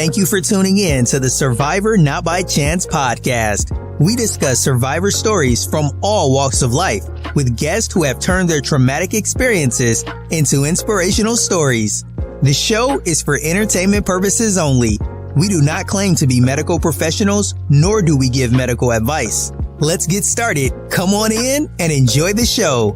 Thank you for tuning in to the Survivor Not By Chance podcast. We discuss survivor stories from all walks of life with guests who have turned their traumatic experiences into inspirational stories. The show is for entertainment purposes only. We do not claim to be medical professionals, nor do we give medical advice. Let's get started. Come on in and enjoy the show.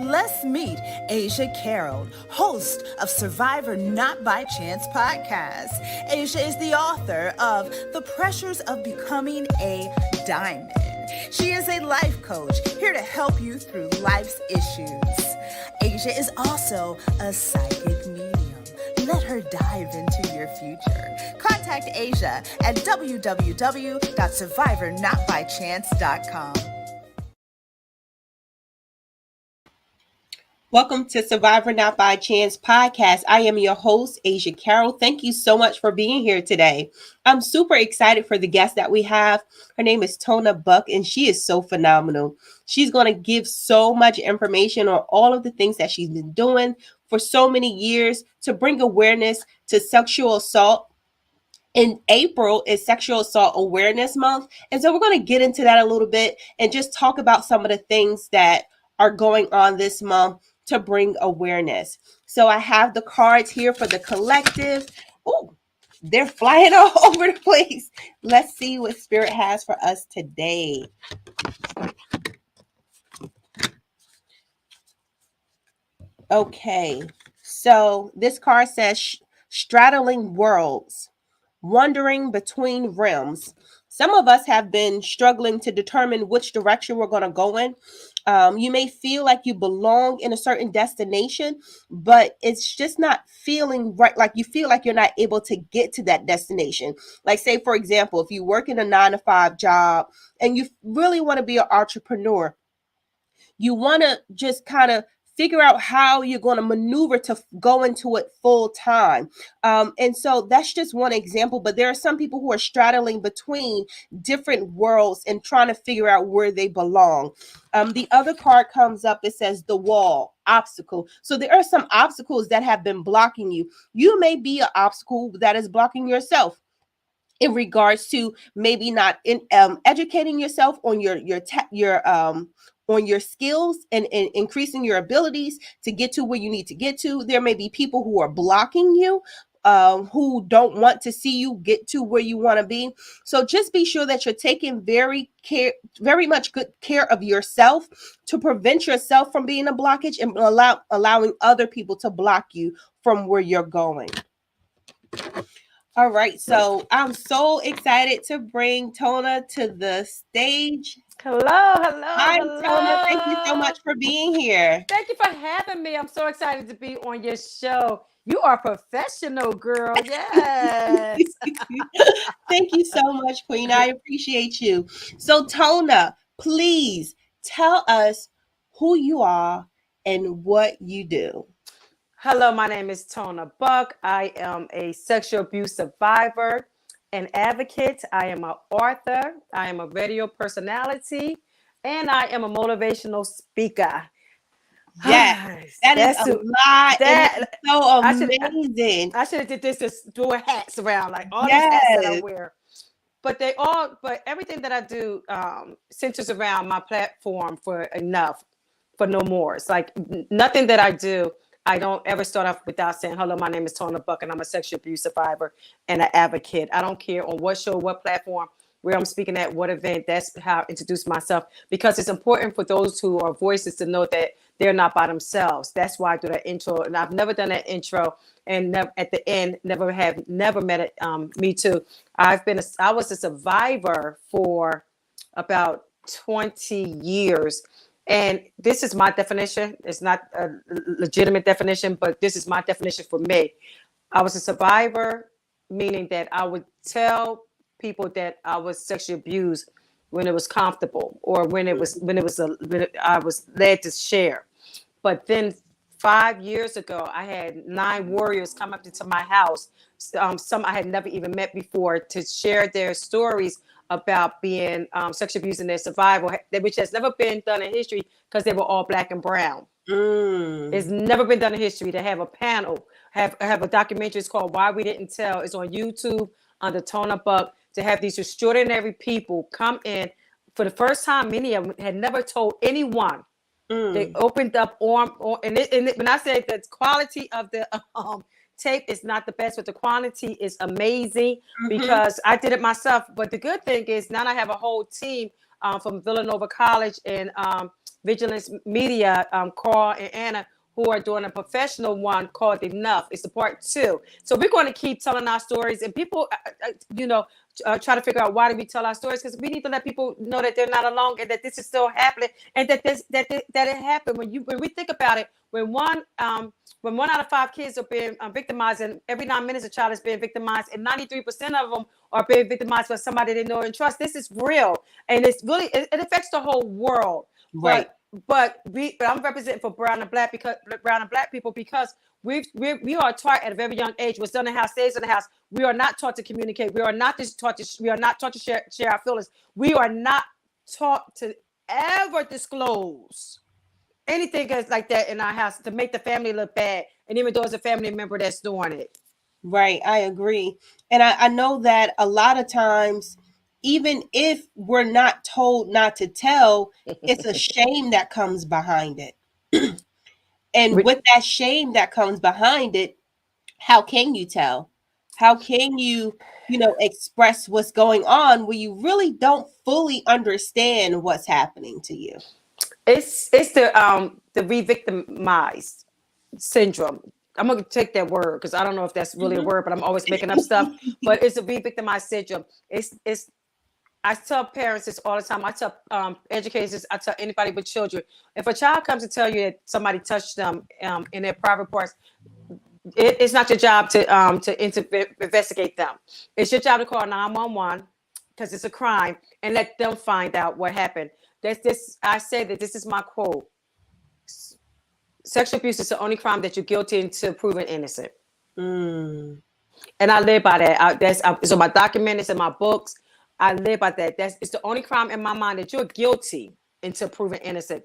Let's meet Asia Carroll, host of Survivor Not By Chance podcast. Asia is the author of The Pressures of Becoming a Diamond. She is a life coach here to help you through life's issues. Asia is also a psychic medium. Let her dive into your future. Contact Asia at www.survivornotbychance.com. Welcome to Survivor Not By Chance podcast. I am your host, Asia Carroll. Thank you so much for being here today. I'm super excited for the guest that we have. Her name is Tona Buck, and she is so phenomenal. She's going to give so much information on all of the things that she's been doing for so many years to bring awareness to sexual assault. In April is Sexual Assault Awareness Month. And so we're going to get into that a little bit and just talk about some of the things that are going on this month to bring awareness. So I have the cards here for the collective. Oh, they're flying all over the place. Let's see what Spirit has for us today. Okay, so this card says straddling worlds, wandering between realms. Some of us have been struggling to determine which direction we're going to go in. You may feel like you belong in a certain destination, but it's just not feeling right. Like you feel like you're not able to get to that destination. Like say, for example, if you work in a 9-to-5 job and you really want to be an entrepreneur, you want to just kind of figure out how you're going to maneuver to go into it full time. And so that's just one example, but there are some people who are straddling between different worlds and trying to figure out where they belong. The other card comes up, it says the wall, obstacle. So there are some obstacles that have been blocking you. You may be an obstacle that is blocking yourself in regards to maybe not educating yourself on on your skills and increasing your abilities to get to where you need to get to. There may be people who are blocking you, who don't want to see you get to where you want to be. So just be sure that you're taking very much good care of yourself to prevent yourself from being a blockage and allowing other people to block you from where you're going. All right, so I'm so excited to bring Tona to the stage. Hello. Hi, Tona. Thank you so much for being here. Thank you for having me. I'm so excited to be on your show. You are a professional, girl. Yes. Thank you so much, Queen. I appreciate you. So, Tona, please tell us who you are and what you do. Hello, my name is Tona Buck. I am a sexual abuse survivor, an advocate. I am an author. I am a radio personality, and I am a motivational speaker. Yes, that's a lot. That is so amazing. I should have did this just doing hats around, like all these hats that I wear. But everything that I do centers around my platform for no more. It's like nothing that I do. I don't ever start off without saying, hello, my name is Tona Buck, and I'm a sexual abuse survivor and an advocate. I don't care on what show, what platform, where I'm speaking at, what event. That's how I introduce myself, because it's important for those who are voices to know that they're not by themselves. That's why I do that intro. And I've never done that intro, and at the end, never met it. Me too. I was a survivor for about 20 years. And this is my definition. It's not a legitimate definition, but this is my definition for me. I was a survivor, meaning that I would tell people that I was sexually abused when it was comfortable, or when I was led to share. But then 5 years ago, I had 9 warriors come up into my house, some I had never even met before, to share their stories about being sexually abused in their survival, which has never been done in history, because they were all Black and brown. It's never been done in history to have a panel, have a documentary. It's called Why We Didn't Tell. It's on YouTube under Tona Buck, to have these extraordinary people come in for the first time. Many of them had never told anyone. They opened up when I say the quality of the tape is not the best, but the quality is amazing, because I did it myself. But the good thing is now I have a whole team from Villanova College and Vigilance Media, Carl and Anna, who are doing a professional one called Enough. It's the part 2. So we're going to keep telling our stories, and people, try to figure out why do we tell our stories, because we need to let people know that they're not alone, and that this is still happening, and that it happened. When we think about it, when one out of 5 kids are being victimized, and every 9 minutes a child is being victimized, and 93% of them are being victimized by somebody they know and trust. This is real, and it's really it affects the whole world. Right. But I'm representing for brown and black people, because we are taught at a very young age. What's done in the house stays in the house. We are not taught to communicate. We are not taught to share our feelings. We are not taught to ever disclose anything like that in our house, to make the family look bad. And even though it's a family member that's doing it. Right. I agree. And I know that a lot of times, even if we're not told not to tell, it's a shame that comes behind it. And with that shame that comes behind it, how can you tell? How can you, express what's going on when you really don't fully understand what's happening to you? It's the re-victimized syndrome. I'm going to take that word because I don't know if that's really a word, but I'm always making up stuff. But it's a re-victimized syndrome. I tell parents this all the time. I tell educators, I tell anybody with children, if a child comes to tell you that somebody touched them in their private parts, it's not your job to investigate them. It's your job to call 911 because it's a crime, and let them find out what happened. I say that this is my quote. Sexual abuse is the only crime that you're guilty until proven innocent. And I live by that. It's on my documents, in my books. I live by that. It's the only crime in my mind that you're guilty until proven innocent.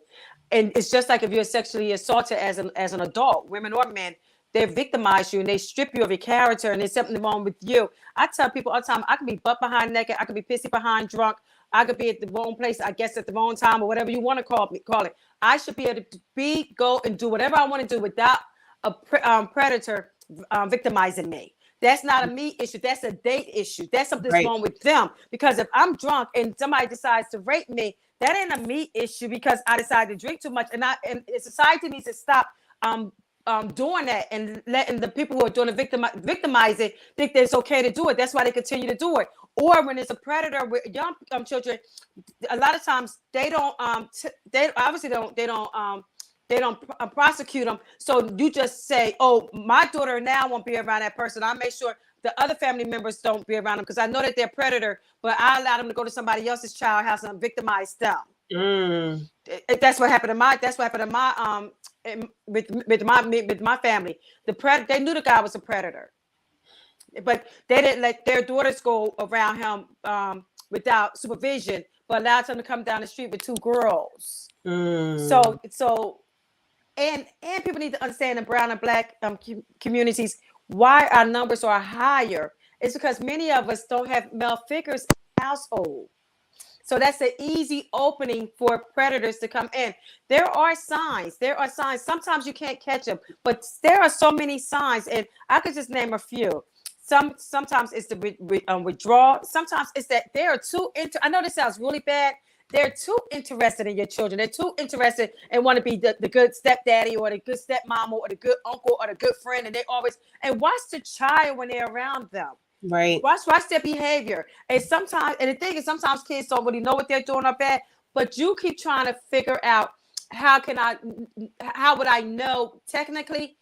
And it's just like if you're sexually assaulted as an adult, women or men, they victimize you and they strip you of your character, and there's something wrong with you. I tell people all the time, I can be butt behind naked, I could be pissy behind drunk, I could be at the wrong place, I guess at the wrong time, or whatever you want to call it. I should be able to go and do whatever I want to do without a predator victimizing me. That's not a me issue. That's a date issue. That's something that's wrong with them. Because if I'm drunk and somebody decides to rape me, that ain't a me issue because I decided to drink too much. And society needs to stop doing that and letting the people who are doing the victimizing think that it's okay to do it. That's why they continue to do it. Or when it's a predator with young children, a lot of times they don't prosecute them. So you just say, oh, my daughter now won't be around that person. I make sure the other family members don't be around them because I know that they're a predator, but I allow them to go to somebody else's child house and victimize them. That's what happened to my with my family. They knew the guy was a predator, but they didn't let their daughters go around him without supervision, but allowed them to come down the street with 2 girls. So and people need to understand in brown and black communities why our numbers are higher. It's because many of us don't have male figures in the household. So that's an easy opening for predators to come in. There are signs. Sometimes you can't catch them, but there are so many signs, and I could just name a few. Sometimes it's the withdrawal. Sometimes it's that they are too I know this sounds really bad. They're too interested in your children. They're too interested and want to be the good stepdaddy or the good stepmama or the good uncle or the good friend. And and watch the child when they're around them. Right. Watch their behavior. And the thing is, sometimes kids don't really know what they're doing or bad, but you keep trying to figure out how would I know technically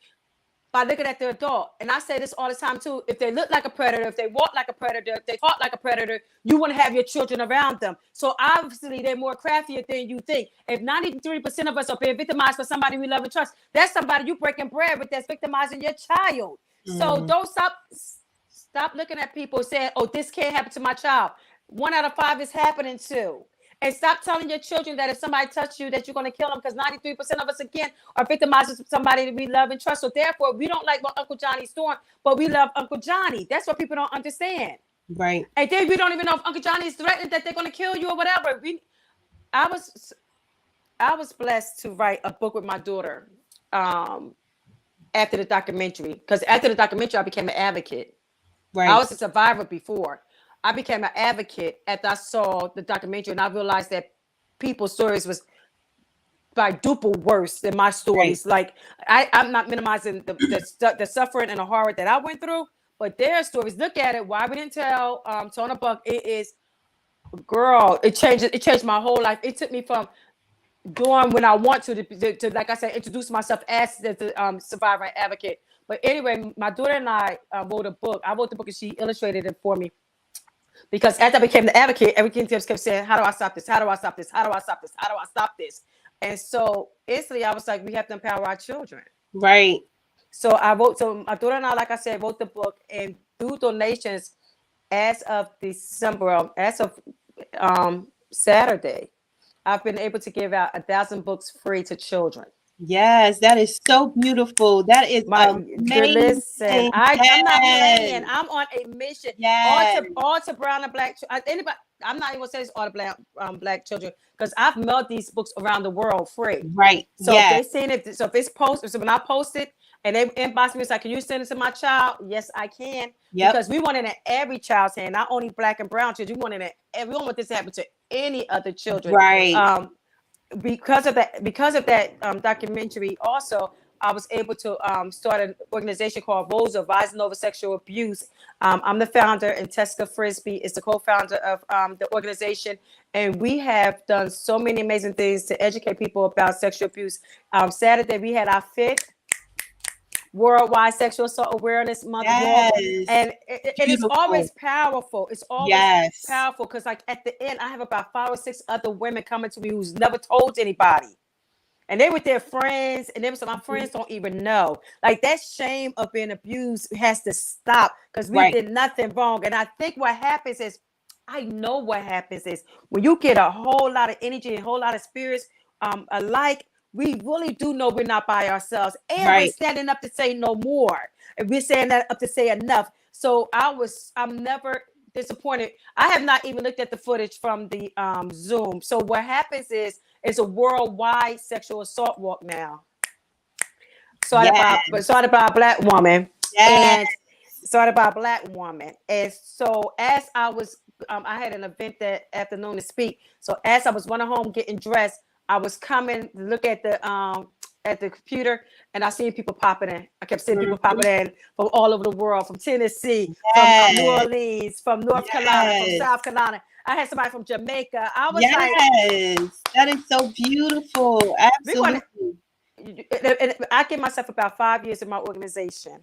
by looking at the adult. And I say this all the time too. If they look like a predator, if they walk like a predator, if they talk like a predator, you want to have your children around them. So obviously they're more craftier than you think. If 93% of us are being victimized by somebody we love and trust, that's somebody you breaking bread with that's victimizing your child. So don't stop looking at people saying, oh, this can't happen to my child. 1 out of 5 is happening to. And stop telling your children that if somebody touches you, that you're going to kill them, because 93% of us, again, are victimized of somebody that we love and trust. So therefore, we don't like what Uncle Johnny's doing, but we love Uncle Johnny. That's what people don't understand. Right. And then we don't even know if Uncle Johnny is threatened that they're going to kill you or whatever. I was blessed to write a book with my daughter after the documentary, because after the documentary, I became an advocate. Right. I was a survivor before. I became an advocate after I saw the documentary, and I realized that people's stories was by duple worse than my stories. Right. Like I'm not minimizing the suffering and the horror that I went through, but their stories. Look at it. Why we didn't tell Tona Buck? It is, girl. It changed my whole life. It took me from doing when I want to like I said, introduce myself as the survivor and advocate. But anyway, my daughter and I wrote a book. I wrote the book and she illustrated it for me. Because as I became the advocate, everything just kept saying, how do I stop this? How do I stop this? How do I stop this? How do I stop this? And so instantly I was like, we have to empower our children. Right. So my daughter and I, like I said, wrote the book, and through donations as of December, as of Saturday, I've been able to give out 1,000 books free to children. Yes, that is so beautiful. That is amazing. Listen, I'm not playing. I'm on a mission. Yes. All to brown and black. Anybody? I'm not even gonna say it's all to black children, because I've mailed these books around the world free. Right. So if they seen it, so if it's posted, so when I post it and they inbox me, it's like, can you send it to my child? Yes, I can. Yep. Because we want it in every child's hand, not only black and brown children. We want it in, we don't want this to happen to any other children. Right. Because of that documentary, also I was able to start an organization called R.O.S.A, Rising Over Sexual Abuse. I'm the founder, and Teska Frisbee is the co-founder of the organization. And we have done so many amazing things to educate people about sexual abuse. Saturday, we had our 5th Worldwide Sexual Assault Awareness Month. Yes. And it's always powerful. It's always powerful, because like at the end, I have about 5 or 6 other women coming to me who's never told anybody. And they with their friends, and they was, my friends don't even know. Like, that shame of being abused has to stop, because we did nothing wrong. And I think what happens is, I know what happens is, when you get a whole lot of energy and a whole lot of spirits alike, we really do know we're not by ourselves, and we're standing up to say no more, and we're standing up to say enough. So I'm never disappointed. I have not even looked at the footage from the Zoom. So what happens is, it's a worldwide sexual assault walk now. Started by a black woman. And started by a black woman. And so as I was, I had an event that afternoon to speak. So as I was running home getting dressed, I was coming to look at the computer, and I seen people popping in. I kept seeing people popping in from all over the world, from Tennessee, from New Orleans, from North Carolina, from South Carolina. I had somebody from Jamaica. I was like, that is so beautiful. Absolutely. I give myself about 5 years in my organization.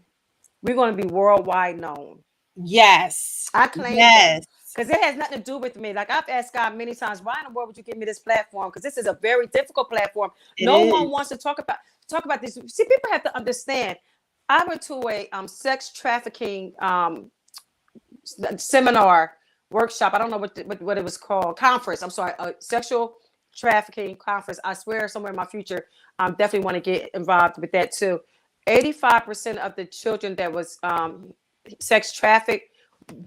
We're going to be worldwide known. Yes. I claim that. Because it has nothing to do with me. Like, I've asked God many times, why in the world would you give me this platform? Because this is a very difficult platform. No one wants to talk about this. See, people have to understand. I went to a sex trafficking seminar, workshop. I don't know what it was called. Conference. I'm sorry. A sexual trafficking conference. I swear somewhere in my future, I definitely want to get involved with that too. 85% of the children that was sex trafficked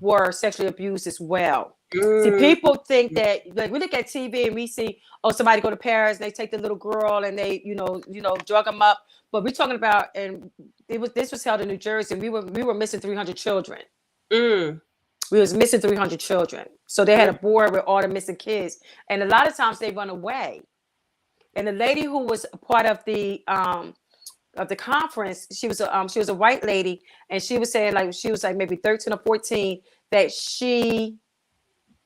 were sexually abused as well. See, people think that, like, we look at TV and we see, oh, somebody go to Paris and they take the little girl and they, drug them up. But we're talking about, and this was held in New Jersey, and we were missing 300 children. We was missing 300 children. So they had a board with all the missing kids, and a lot of times they run away. And the lady who was a part of the conference, she was a white lady, and she was saying, like, she was like maybe 13 or 14, that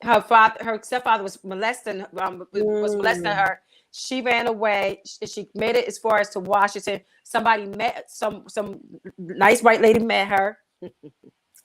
her stepfather was molesting her. She ran away. She made it as far as to Washington. Somebody met some nice white lady met her,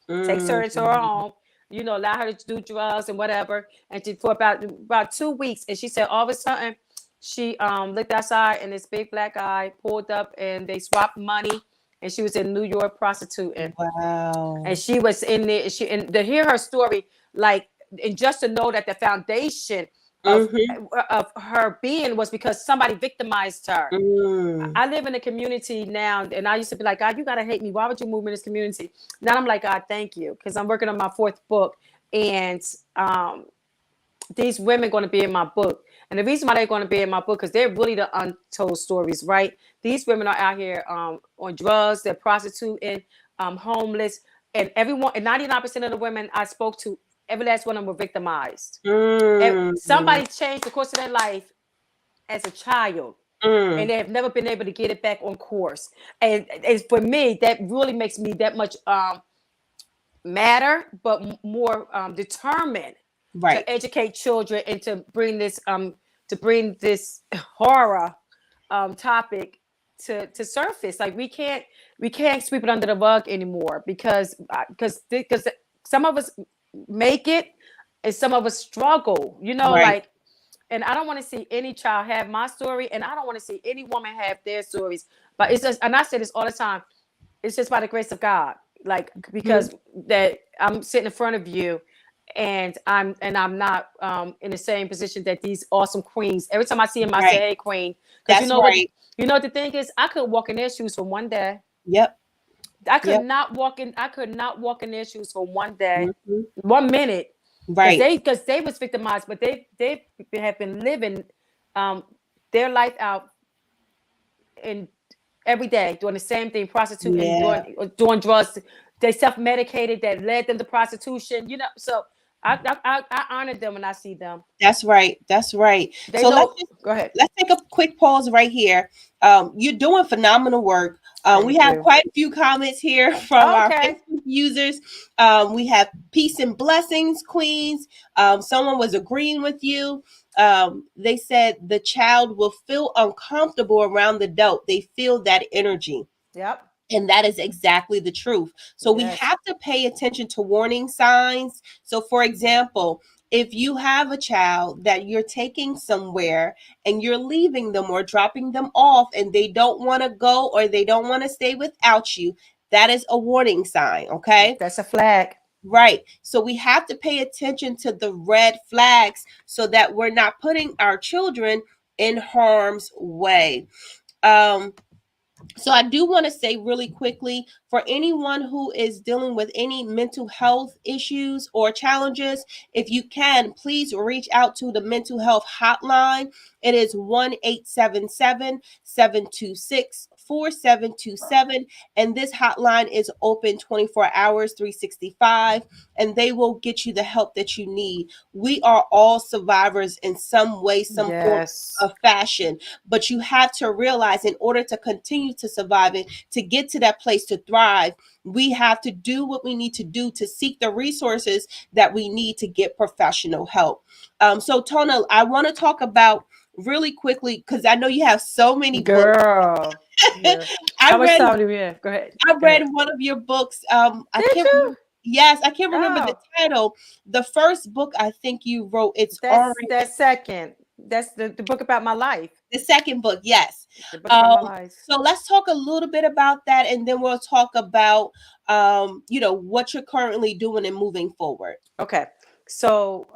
takes her into her home, allow her to do drugs and whatever. And for about 2 weeks, and she said all of a sudden she looked outside, and this big black guy pulled up, and they swapped money, and she was in New York prostituting. Wow. And she was in there. And to hear her story, like, and just to know that the foundation of her being was because somebody victimized her. I live in a community now, and I used to be like, God, you gotta hate me. Why would you move me in this community? Now I'm like, God, thank you, because I'm working on my 4th book, and these women going to be in my book. And the reason why they're going to be in my book, because they're really the untold stories, right? These women are out here on drugs, they're prostituting, homeless, and everyone, and 99% of the women I spoke to, every last one of them were victimized. Somebody changed the course of their life as a child, and they have never been able to get it back on course. And it's, for me, that really makes me that much madder, but more determined to educate children and to bring this horror topic to surface. Like we can't sweep it under the rug anymore, because some of us make it and some of us struggle, like, and I don't want to see any child have my story, and I don't want to see any woman have their stories. But it's just, and I say this all the time, it's just by the grace of God. Like, because that I'm sitting in front of you, and I'm not in the same position that these awesome queens. Every time I see them, I say, "Hey, queen," because what the thing is, I could walk in their shoes for one day. I could not walk in their shoes for one day, 1 minute, because they was victimized, but they have been living their life out in every day, doing the same thing, prostituting, doing drugs. They self-medicated, that led them to prostitution, so I honor them when I see them. That's right. So go ahead. Let's take a quick pause right here. You're doing phenomenal work. We have quite a few comments here from our Facebook users. We have peace and blessings, queens. Someone was agreeing with you. They said the child will feel uncomfortable around the adult. They feel that energy. Yep. And that is exactly the truth. So we have to pay attention to warning signs. So, for example, if you have a child that you're taking somewhere and you're leaving them or dropping them off and they don't want to go or they don't want to stay without you, that is a warning sign. Okay. That's a flag. Right. So we have to pay attention to the red flags so that we're not putting our children in harm's way. So I do want to say really quickly, for anyone who is dealing with any mental health issues or challenges, if you can, please reach out to the mental health hotline. It is 1-877-726-4727. And this hotline is open 24 hours, 365, and they will get you the help that you need. We are all survivors in some way, some form of fashion, but you have to realize, in order to continue to survive and to get to that place to thrive, we have to do what we need to do to seek the resources that we need to get professional help. So Tona, I want to talk about really quickly, because I know you have so many books. Yeah. I read Go ahead. One of your books. I can't remember the title. The first book I think you wrote, that's second. That's the book about my life. The second book, yes. The book about my life. So let's talk a little bit about that, and then we'll talk about what you're currently doing and moving forward. Okay. So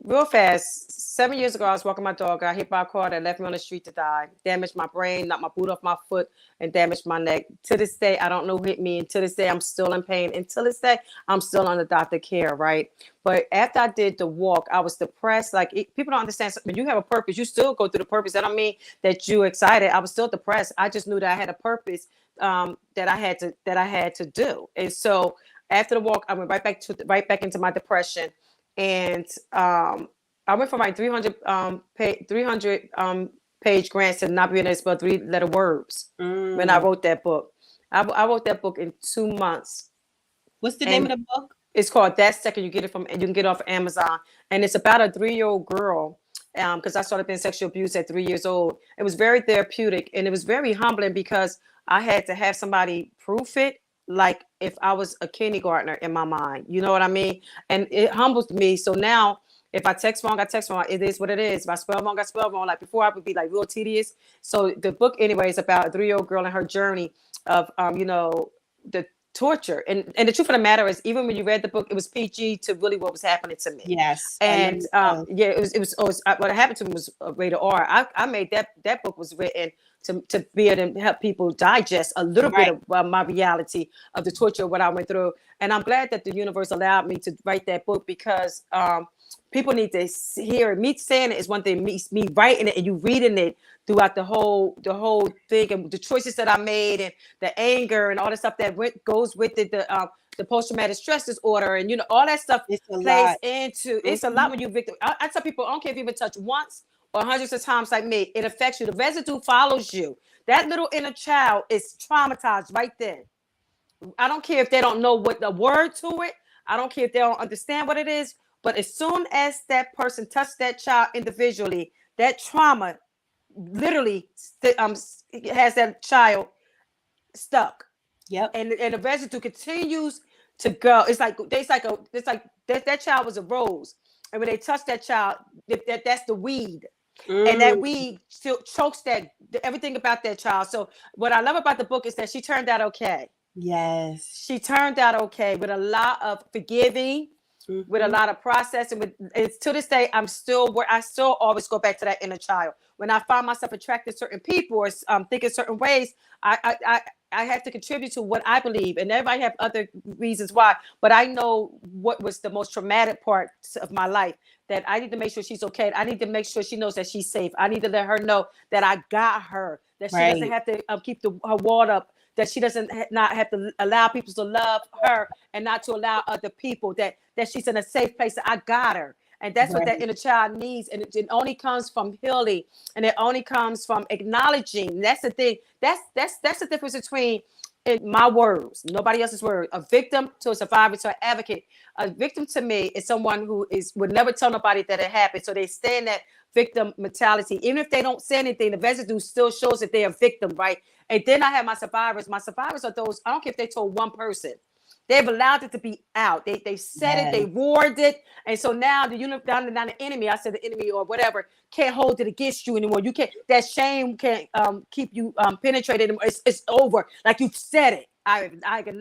real fast, 7 years ago, I was walking my dog. I got hit by a car that left me on the street to die. Damaged my brain, knocked my boot off my foot, and damaged my neck. To this day, I don't know who hit me. And to this day, I'm still in pain. And to this day, I'm still under doctor care, right? But after I did the walk, I was depressed. Like, people don't understand. When you have a purpose, you still go through the purpose. That don't mean that you're excited. I was still depressed. I just knew that I had a purpose that I had to do. And so after the walk, I went right back into my depression. And I went from my 300 page grants to not being able to spell 3-letter words when I wrote that book. I wrote that book in 2 months. What's the name of the book? It's called That Second. You can get it off of Amazon, and it's about a 3-year-old girl. Because I started being sexually abused at 3 years old. It was very therapeutic, and it was very humbling because I had to have somebody proof it. Like if I was a kindergartner in my mind, you know what I mean? And it humbles me. So now if I text wrong, I text wrong. It is what it is. If I spell wrong, I spell wrong. Like before, I would be like real tedious. So the book anyway is about a 3-year-old girl and her journey of, the torture. And the truth of the matter is, even when you read the book, it was PG to really what was happening to me. Yes. And yeah, it was what happened to me was rated R. I made that book was written to be able to help people digest a little bit of my reality of the torture of what I went through. And I'm glad that the universe allowed me to write that book, because people need to hear it. Me saying it is one thing, me writing it and you reading it throughout the whole thing, and the choices that I made, and the anger and all the stuff that goes with it, the post-traumatic stress disorder, and all that stuff plays into it's a lot when you victim. I tell people, I don't care if you even touch once or hundreds of times like me, it affects you. The residue follows you. That little inner child is traumatized right then. I don't care if they don't know what the word to it. I don't care if they don't understand what it is. But as soon as that person touched that child individually, that trauma literally has that child stuck. Yep. And the residue continues to go. It's like that child was a rose, and when they touch that child, that's the weed. And that weed still chokes everything about that child. So what I love about the book is that she turned out okay. Yes. She turned out okay with a lot of forgiving, with a lot of processing. It's to this day, I still always go back to that inner child. When I find myself attracted to certain people or thinking certain ways, I have to contribute to what I believe, and everybody have other reasons why. But I know what was the most traumatic part of my life, that I need to make sure she's okay. I need to make sure she knows that she's safe. I need to let her know that I got her, that she doesn't have to keep her wall up, that she doesn't not have to allow people to love her, and not to allow other people, that she's in a safe place, that I got her. And that's what that inner child needs. And it only comes from healing, and it only comes from acknowledging. That's the thing. That's the difference between my words, nobody else's word. A victim to a survivor to an advocate. A victim to me is someone who would never tell nobody that it happened. So they stay in that victim mentality. Even if they don't say anything, the residue still shows that they're a victim, right? And then I have my survivors. My survivors are those, I don't care if they told one person. They've allowed it to be out. They said it, they roared it. And so now down the enemy, I said the enemy or whatever, can't hold it against you anymore. You can't, that shame can't keep you penetrated anymore. It's over. Like you've said it. I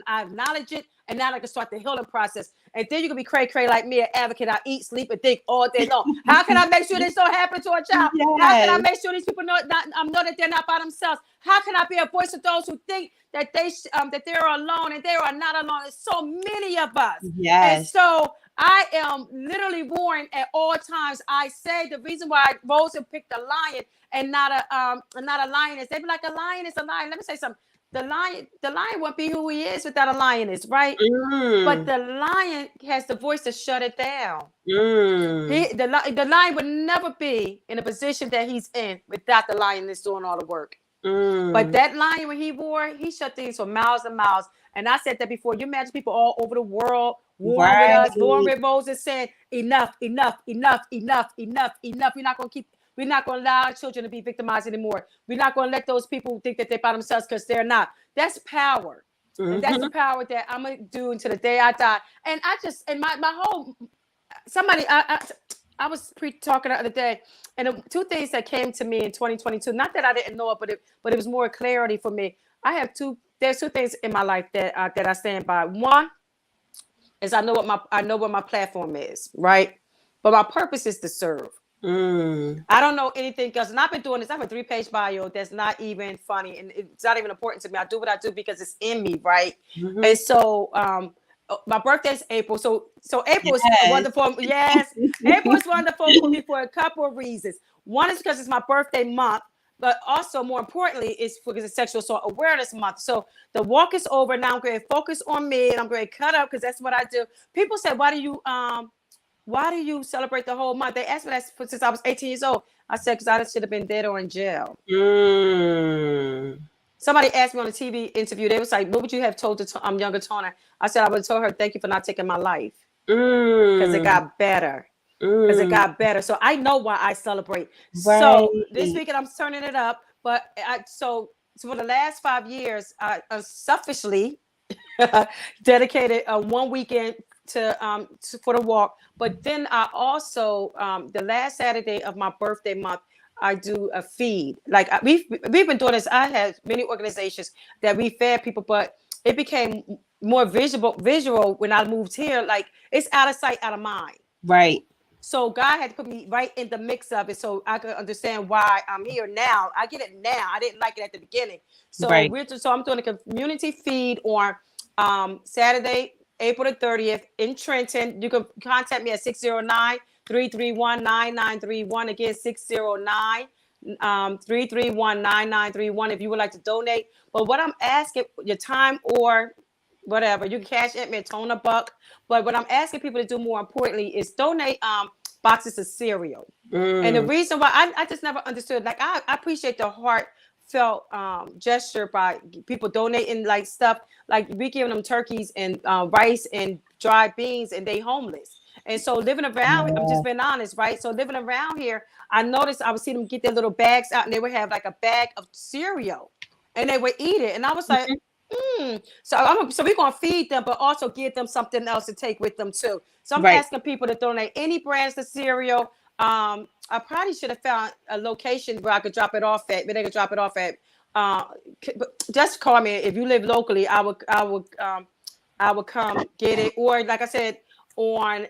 acknowledge it, and now I can start the healing process. And then you can be cray like me, an advocate. I eat, sleep, and think all day long. How can I make sure this don't happen to a child? Yes. How can I make sure these people know that they're not by themselves? How can I be a voice of those who think that they're alone, and they are not alone? There's so many of us. Yes. And so I am literally warned at all times. I say the reason why Rosa picked a lion and not a lioness. They be like, a lion is a lion. Let me say something. The lion won't be who he is without a lioness, right? But the lion has the voice to shut it down. The lion would never be in a position that he's in without the lioness doing all the work. But that lion, when he shut things for miles and miles. And I said that before. You imagine people all over the world warring with us, warring with Moses, saying, enough. We're not going to allow our children to be victimized anymore. We're not going to let those people think that they're by themselves, because they're not. That's power. And that's the power that I'm going to do until the day I die. And my whole, somebody, I was talking the other day, and two things that came to me in 2022, not that I didn't know it, but it was more clarity for me. There's two things in my life that I stand by. One is I know what my platform is, right? But my purpose is to serve. I don't know anything else. And I've been doing this. I have a 3-page bio that's not even funny, and it's not even important to me. I do what I do because it's in me, right? And so my birthday is April. So April is wonderful. Yes, April is wonderful for me for a couple of reasons. One is because it's my birthday month, but also more importantly, it's because it's Sexual Assault Awareness Month. So the walk is over. Now I'm going to focus on me, and I'm going to cut up, because that's what I do. People say, why do you celebrate the whole month? They asked me that since I was 18 years old. I said, because I should have been dead or in jail. Somebody asked me on a TV interview, they was like, what would you have told the younger Tona? I said, I would have told her, thank you for not taking my life. Because it got better. Because it got better. So I know why I celebrate. Right. So this weekend I'm turning it up. But so for the last 5 years, I selfishly dedicated one weekend for the walk. But then I also the last Saturday of my birthday month, I do a feed. Like we've been doing this. I have many organizations that we fed people, but it became more visual when I moved here. Like it's out of sight, out of mind. Right. So God had to put me right in the mix of it so I could understand why I'm here now. I get it now. I didn't like it at the beginning. So so I'm doing a community feed on Saturday, April the 30th in Trenton. You can contact me at 609-331-9931. Again, 609-331-9931 if you would like to donate. But what I'm asking, your time or whatever, you can cash at me at Tona Buck. But what I'm asking people to do more importantly is donate boxes of cereal. And the reason why I just never understood, like I appreciate the heartfelt gesture by people donating like stuff, like we giving them turkeys and rice and dried beans, and they homeless. And so living around, I'm just being honest, right? So living around here, I noticed I would see them get their little bags out, and they would have like a bag of cereal, and they would eat it, and I was like. So we're gonna feed them, but also give them something else to take with them too. So I'm asking people to donate any brands of cereal. I probably should have found a location where I could drop it off at, but they could drop it off at. Just call me if you live locally. I would come get it, or like I said, on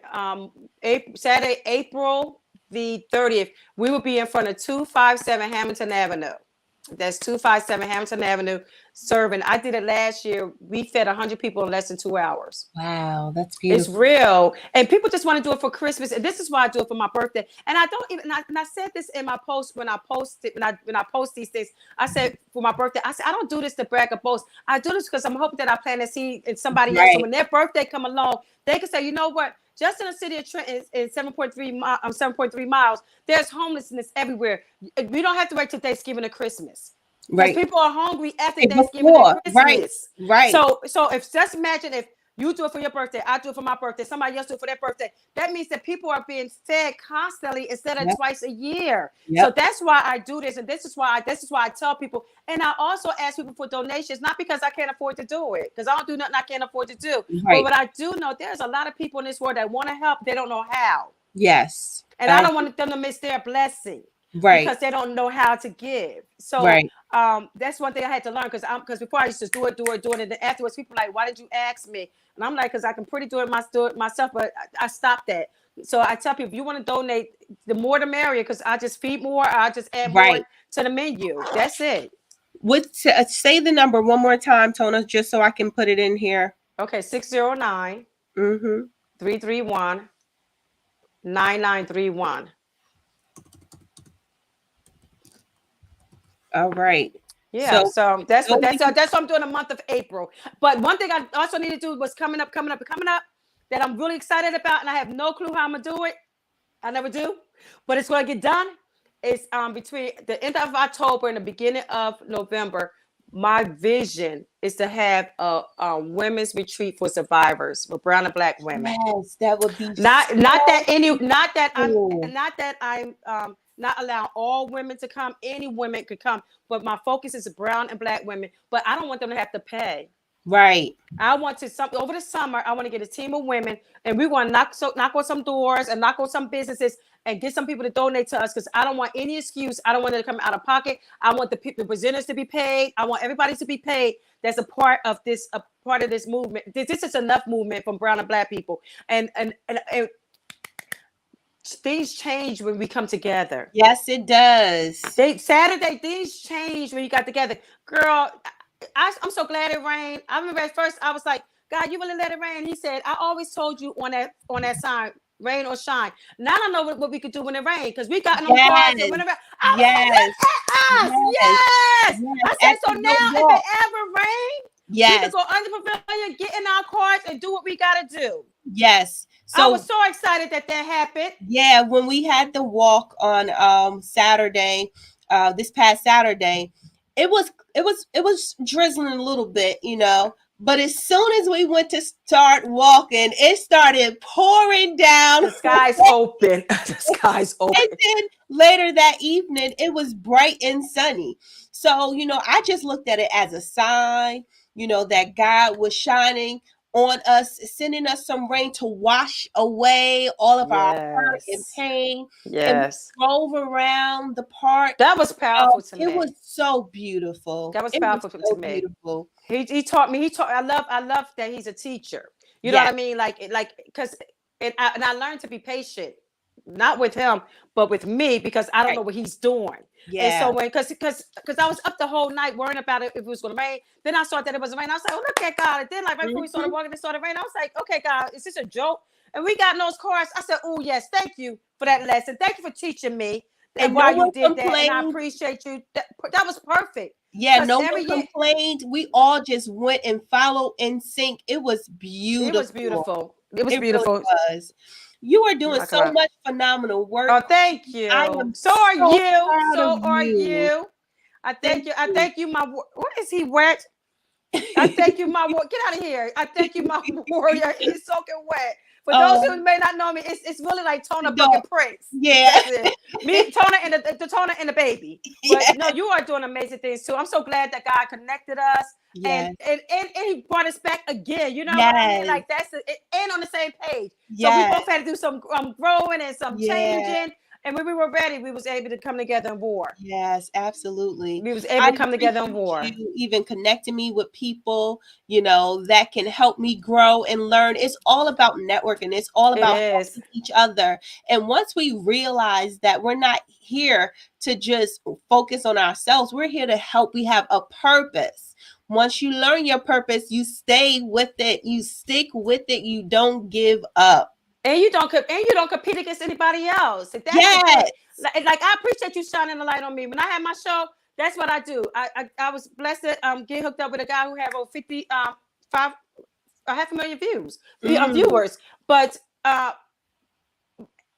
Saturday, April the 30th, we will be in front of 257 Hamilton Avenue. That's 257 Hamilton Avenue serving. I did it last year. We fed 100 people in less than 2 hours. Wow, that's beautiful. It's real. And people just want to do it for Christmas. And this is why I do it for my birthday. And I don't even, and I said this in my post when I posted, when I post these things, I said for my birthday, I said, I don't do this to brag or boast. I do this because I'm hoping that I plant a seed in somebody else. So when their birthday come along, they can say, you know what? Just in the city of Trenton, in 7.3 miles, there's homelessness everywhere. We don't have to wait till Thanksgiving or Christmas. Right. People are hungry after Thanksgiving and Christmas. Right. So if just imagine if you do it for your birthday, I do it for my birthday, somebody else do it for their birthday. That means that people are being fed constantly instead of twice a year. So that's why I do this, and this is why I tell people. And I also ask people for donations, not because I can't afford to do it, because I don't do nothing I can't afford to do. But what I do know, there's a lot of people in this world that want to help, they don't know how. Yes. And I don't want them to miss their blessing. Right. Because they don't know how to give. So that's one thing I had to learn, because before I used to do it, and then afterwards people are like, why did you ask me? And I'm like, because I can pretty do it myself, but I stopped that. So I tell people, if you want to donate, the more the merrier, because I just feed more, I just add more to the menu. That's it. Say the number one more time, Tona, just so I can put it in here. Okay, 609 331 9931. All right. Yeah. So that's what I'm doing the month of April. But one thing I also need to do was coming up that I'm really excited about, and I have no clue how I'm gonna do it. I never do, but it's gonna get done. It's between the end of October and the beginning of November. My vision is to have a women's retreat for survivors, for brown and black women. Yes, that would be not that I'm not allowing all women to come. Any women could come, but my focus is brown and black women. But I don't want them to have to pay. Right. I want to over the summer. I want to get a team of women, and we want to knock on some doors and knock on some businesses and get some people to donate to us, because I don't want any excuse. I don't want it to come out of pocket. I want the presenters to be paid. I want everybody to be paid. That's a part of this movement. This is enough movement from brown and black people, and things change when we come together. Yes, it does. Saturday, things change when you got together. Girl, I'm so glad it rained. I remember at first I was like, God, you really let it rain? He said, I always told you on that sign, rain or shine. Now I don't know what we could do when it rained, because we got in the cars and whenever I was yes. I said, so now if it ever rains, we can go under the pavilion, get in our cars, and do what we gotta do. Yes. So I was so excited that happened. Yeah, when we had the walk on Saturday, this past Saturday, it was drizzling a little bit, but as soon as we went to start walking, it started pouring down. The sky's open. The sky's open. And then later that evening, it was bright and sunny. So, I just looked at it as a sign, that God was shining on us, sending us some rain to wash away all of our hurt and pain. Yes. And we drove around the park. That was powerful to me. It was so beautiful. That was powerful to me. Beautiful. He taught me. I love that he's a teacher. You know what I mean? Because I learned to be patient, not with him, but with me, because I don't know what he's doing. Yeah. And so because I was up the whole night worrying about it if it was going to rain. Then I saw that it was rain. I was like, oh, look at God. And then right before we started walking, it started raining. I was like, okay, God, is this a joke? And we got in those cars. I said, oh yes, thank you for that lesson. Thank you for teaching me and why you did that. And I appreciate you. That was perfect. Yeah, no one complained. We all just went and followed in sync. It was beautiful. It was beautiful. It was beautiful. Really was. You are doing so much phenomenal work. Oh, thank you. I am so are you. So are you. I thank you. I thank you, my. What is he wet? I thank you, my. Get out of here. I thank you, my warrior. He's soaking wet. For those who may not know me, it's really like Tona Buck and Prince. Yeah. That's it. Me, Tona, and the Tona and the baby. But no, you are doing amazing things too. I'm so glad that God connected us. And he brought us back again. You know what I mean? Like that's and on the same page. So we both had to do some growing and some changing. And when we were ready, we was able to come together and war. Yes, absolutely. We was able to come together and war. You even connecting me with people, that can help me grow and learn. It's all about networking. It's all about helping each other. And once we realize that we're not here to just focus on ourselves, we're here to help. We have a purpose. Once you learn your purpose, you stay with it. You stick with it. You don't give up. And you don't compete against anybody else. Like I appreciate you shining the light on me. When I had my show, that's what I do. I was blessed to get hooked up with a guy who had over 500,000 views, viewers. But I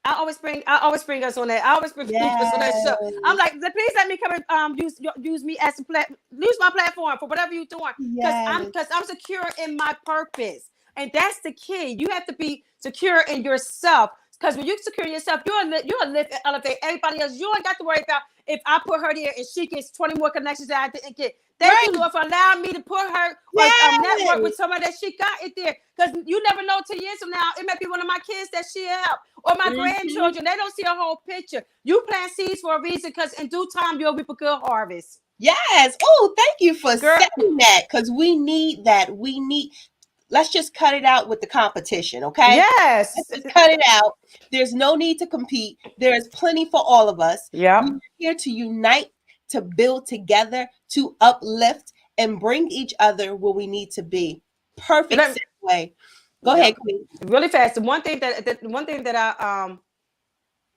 always bring us on that. I always bring us on that show. I'm like, please let me come and use me as use my platform for whatever you're doing. Because I'm secure in my purpose. And that's the key. You have to be secure in yourself. Because when you secure yourself, you'll lift and elevate everybody else. You ain't got to worry about if I put her there and she gets 20 more connections that I didn't get. Thank you, Lord, for allowing me to put her network with somebody that she got it there. Because you never know 10 years from now, it may be one of my kids that she'll help. Or my grandchildren. They don't see a whole picture. You plant seeds for a reason, because in due time, you'll reap a good harvest. Yes. Oh, thank you for saying that. Because we need that. Let's just cut it out with the competition, okay? Yes. Let's just cut it out. There's no need to compete. There is plenty for all of us. Yeah. We're here to unite, to build together, to uplift, and bring each other where we need to be. Perfect way. Go ahead, Queen. Really fast. The one thing that I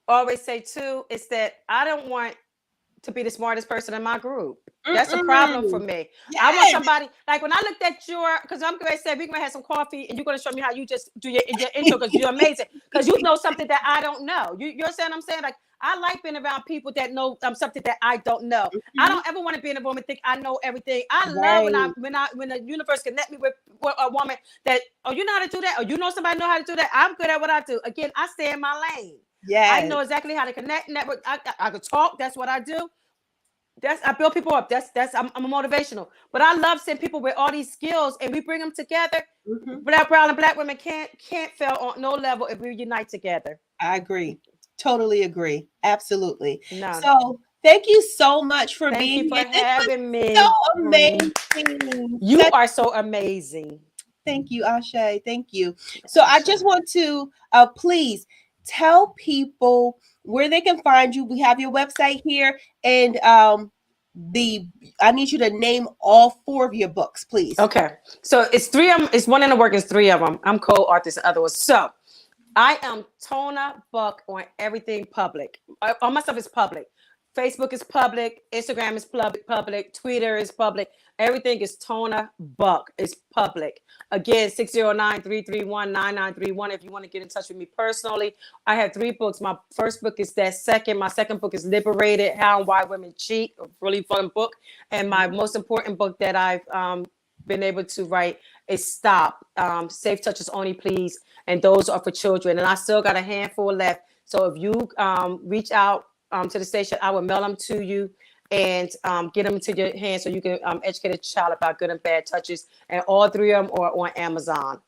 always say too is that I don't want to be the smartest person in my group. That's a problem for me. Yes. I want somebody, like when I looked at because I'm going to say, we're going to have some coffee and you're going to show me how you just do your intro, because you're amazing. Because you know something that I don't know. You're saying, I'm saying, like, I like being around people that know something that I don't know. I don't ever want to be in a room and think I know everything. I love when the universe connect me with a woman that, you know how to do that? Or you know somebody know how to do that? I'm good at what I do. Again, I stay in my lane. Yeah, I know exactly how to connect, network. I could talk. That's what I do. I build people up. I'm a motivational. But I love seeing people with all these skills and we bring them together. Brown and black women can't fail on no level if we unite together. I agree. Totally agree. Absolutely. No. So thank you so much for being here. Thank you for having me. So amazing. You are so amazing. Thank you, Ashe. Thank you. So I just want to please tell people where they can find you. We have your website here, and I need you to name all 4 of your books, please. Okay. So it's 3 of them. It's one in the work. It's 3 of them. I'm co-author the other ones. So I am Tona Buck on everything public. All my stuff is public. Facebook is public. Instagram is public. Twitter is public. Everything is Tona Buck. It's public. Again, 609-331-9931 if you want to get in touch with me personally. I have 3 books. My first book is That Second. My second book is Liberated, How and Why Women Cheat. A really fun book. And my most important book that I've been able to write is Stop. Safe Touches Only, Please. And those are for children. And I still got a handful left. So if you reach out to the station, I will mail them to you and get them into your hands so you can educate a child about good and bad touches. And all 3 of them are on Amazon.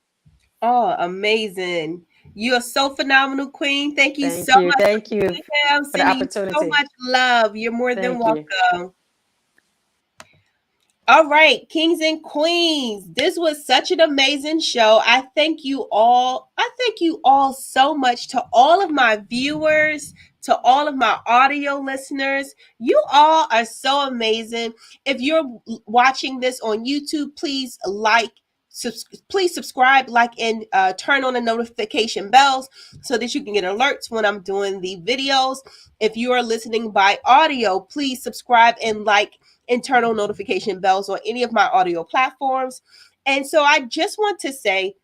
Oh, amazing. You are so phenomenal, Queen. Thank you so much. Thank you for the opportunity. So much love. You're more than welcome. All right, kings and queens, this was such an amazing show. I thank you all. I thank you all so much, to all of my viewers, to all of my audio listeners. You all are so amazing. If you're watching this on YouTube, please please subscribe, like, and turn on the notification bells so that you can get alerts when I'm doing the videos. If you are listening by audio, please subscribe and like internal notification bells on any of my audio platforms. And so I just want to say,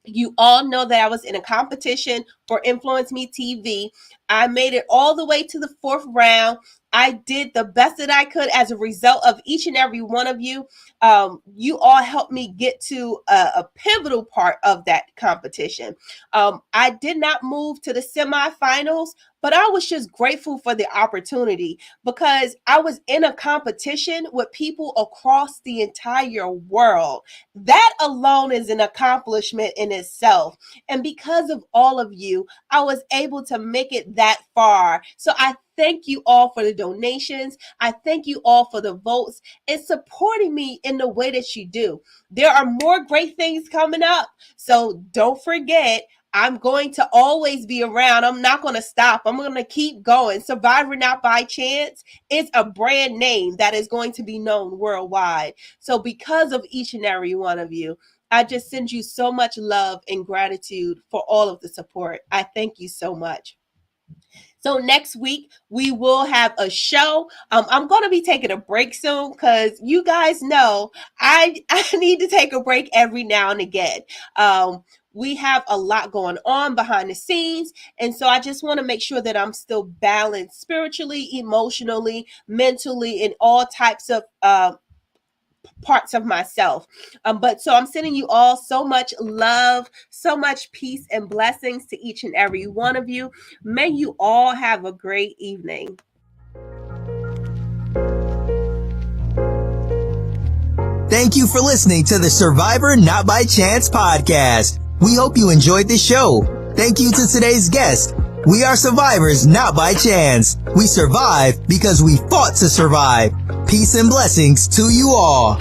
you all know that I was in a competition for Influence Me TV. I made it all the way to the 4th round. I did the best that I could as a result of each and every one of you. You all helped me get to a pivotal part of that competition. I did not move to the semifinals, but I was just grateful for the opportunity, because I was in a competition with people across the entire world. That alone is an accomplishment in itself. And because of all of you, I was able to make it that far. So I thank you all for the donations. I thank you all for the votes and supporting me in the way that you do. There are more great things coming up. So don't forget, I'm going to always be around. I'm not going to stop. I'm going to keep going. Survivor Not by Chance is a brand name that is going to be known worldwide. So because of each and every one of you, I just send you so much love and gratitude for all of the support. I thank you so much. So next week, we will have a show. I'm going to be taking a break soon, because you guys know I need to take a break every now and again. We have a lot going on behind the scenes. And so I just want to make sure that I'm still balanced spiritually, emotionally, mentally, in all types of parts of myself. But so I'm sending you all so much love, so much peace and blessings to each and every one of you. May you all have a great evening. Thank you for listening to the Survivor Not by Chance podcast. We hope you enjoyed the show. Thank you to today's guest. We are survivors not by chance. We survive because we fought to survive. Peace and blessings to you all.